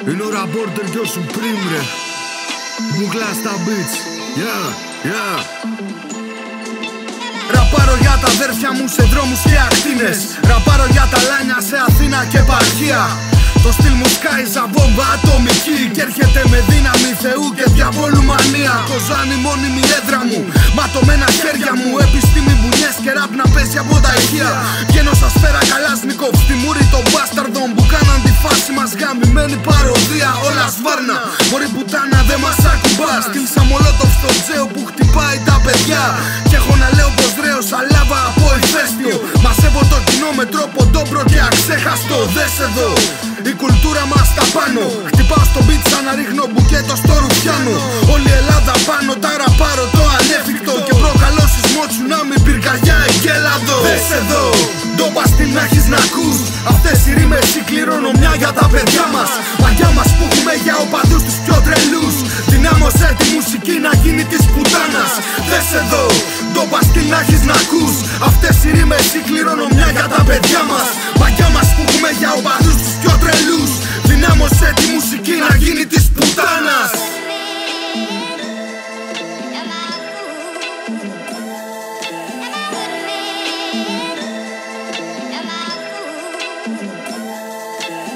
Είναι ο Ραπόρτερ και ο Supreme ρε. Μούκλα στα beats. Ραπάρω για τα αδέρφια μου σε δρόμους και ακτίνες. Ραπάρω για τα λάνια σε Αθήνα και επαρχία. Το στυλ μου σκάιζα βόμβα ατομική και έρχεται με δύναμη Θεού και διαβόλου μανία. Το ζάνι μόνιμη έδρα μου, ματωμένα χέρια μου, επιστήμη μπουνιές και ραπ να πέσει από τα ηχεία. Βγαίνω στα σφαίρα Καλάσνικοφ στη μούρη των μπάσταρδων που κάναν τη φάση μας γαμημένη παροδία. Όλα σβάρνα, μωρή πουτάνα δεν μας ακουμπά. Στυλ Μολότοφ στο τζέο που χτυπάει τα παιδιά. Και έχω να λέω πως ρέωσα λάβα από ηφαίστειο. Μαζεύω το κοινό με τρόπο ντόμπρο και αξέχαστο. Δες εδώ, η κουλτούρα μας τα πάνω. Χτυπάω στο beat σαν να ρίχνω μπουκέτο στο ρουφιάνο. Όλη η Ελλάδα πάνω, τα ραπάρω το ανέφικτο. Και προκαλώ σεισμό τσουνάμι, πυρκαγιά εγκέλαδο. Δες εδώ, ντόπα στυλ να έχεις να ακούς. Αυτές οι ρήμες η κληρονομιά για τα παιδιά μας. Μαγιά μας που έχουμε για οπαδούς τους πιο τρελούς. Δυνάμωσε τη μουσική να γίνει της πουτάνας. Δες εδώ, ντόπα στυλ να έχεις να ακούς. Αυτές οι ρήμες η κληρονομιά για τα παιδιά μας. Μαγιά μας που έχουμε για οπαδούς τους πιο τρελούς. Δυνάμωσε τη μουσική να γίνει της πουτάνας.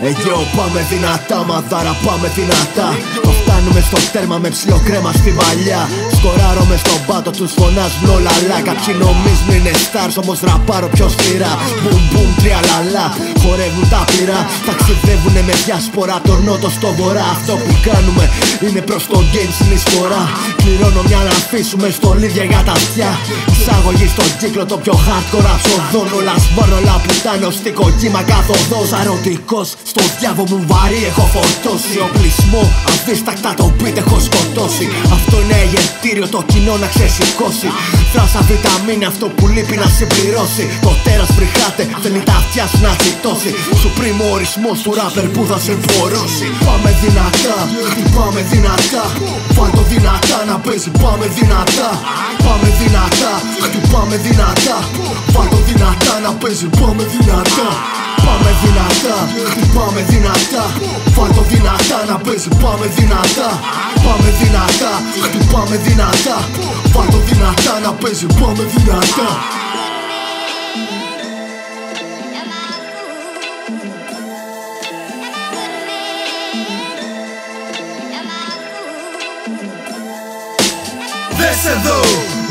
Εγγυο πάμε δυνατά, μαδάρα πάμε δυνατά. Το φτάνουμε στο τέρμα με ψηλό κρέμα στην παλιά. Σκοράρω μες στον πάτο, τους φωνάζουν όλα λα. Κάποιοι νομίζουν είναι stars, όμως ραπάρω πιο σκληρά. Μπουμ μπουμ τριαλαλά, χορεύουν τα πυρά. Ταξιδεύουνε με διάσπορα, το νότο στο βορρά. Αυτό που κάνουμε είναι προς το game συνεισφορά. Κληρονομιά να αφήσουμε στολίδια για τα αυτιά. Εισαγωγή στον κύκλο, το πιο hardcore αψοδόν. Όλα σβάρνω, όλα πουτάνω, στικό κύμα καθοδός. Αρωτικός, στο διάβο μου βαρύ έχω φορτώσει. Οπλισμό, αδίστακτα το beat έχω σκοτώσει. Αυτό είναι αιγερτήριο, το κοινό να ξεσηκώσει. Φράσα βιταμίνη, αυτό που λείπει να συμπληρώσει. Το τέρας βρυχάτε, θέλει τα αυτιά σου να τσιτώσει. Supreme ο ορισμός του ράπερ που θα σε φορώσει. Πάμε δυνατά, χτυπάμε δυνατά. Βάλτο δυνατά να παίζει, πάμε δυνατά. Πάμε δυνατά, χτυπάμε δυνατά. Βάλτο δυνατά να παίζει, πάμε δυνατά. Πάμε δυνατά, χτυπάμε δυνατά. Βάλτο δυνατά να παίζει, πάμε δυνατά. Πάμε δυνατά, χτυπάμε δυνατά. Βάλτο δυνατά να παίζει, πάμε δυνατά. Δες εδώ,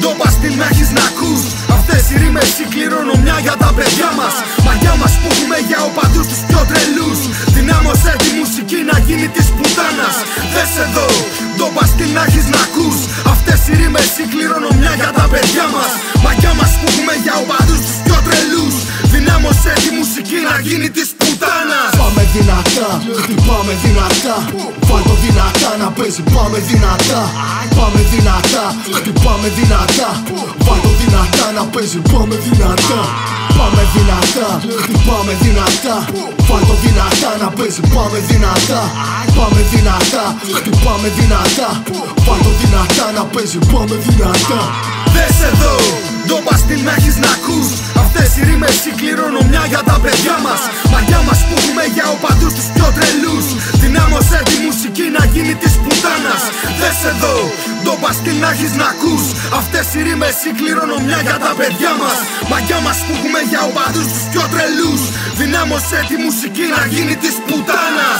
ντόπα στυλ να έχεις να ακούς. Αυτές οι ρήμες η κληρονομιά για τα παιδιά μας. Μαγιά μας που έχουμε για οπαδούς τους πιο τρελούς. Δυνάμωσε τη μουσική να γίνει της πουτάνας. Δες εδώ, ντόπα στυλ να έχεις να ακούς. Αυτές οι ρήμες η κληρονομιά για τα παιδιά μας. Μαγιά μας που έχουμε για οπαδούς τους πιο τρελούς. Δυνάμωσε τη μουσική να γίνει της πουτάνας. Πάμε δυνατά, χτυπάμε δυνατά. Βάλτο δυνατά να παίζει, πάμε δυνατά. Πάμε δυνατά, χτυπάμε δυνατά. Βάλτο δυνατά να παίζει, πάμε δυνατά. Πάμε δυνατά, χτυπάμε δυνατά. Βάλτο δυνατά να παίζει, πάμε δυνατά. Πάμε δυνατά, χτυπάμε δυνατά. Βάλτο δυνατά να παίζει, πάμε δυνατά. Δες εδώ, ντόπα στυλ να έχεις να ακούς. Αυτές οι ρήμες η κληρονομιά για τα παιδιά μας. Μαγιά μας που έχουμε για οπαδούς τους πιο τρελούς. Δυνάμωσε τη μουσική να γίνει της πουτάνας. Δες εδώ, ντόπα στυλ να έχεις να ακούς. Αυτές οι ρήμες η κληρονομιά για τα παιδιά μας. Μαγιά μας που έχουμε για οπαδούς τους πιο τρελούς. Δυνάμωσε τη μουσική να γίνει της πουτάνας.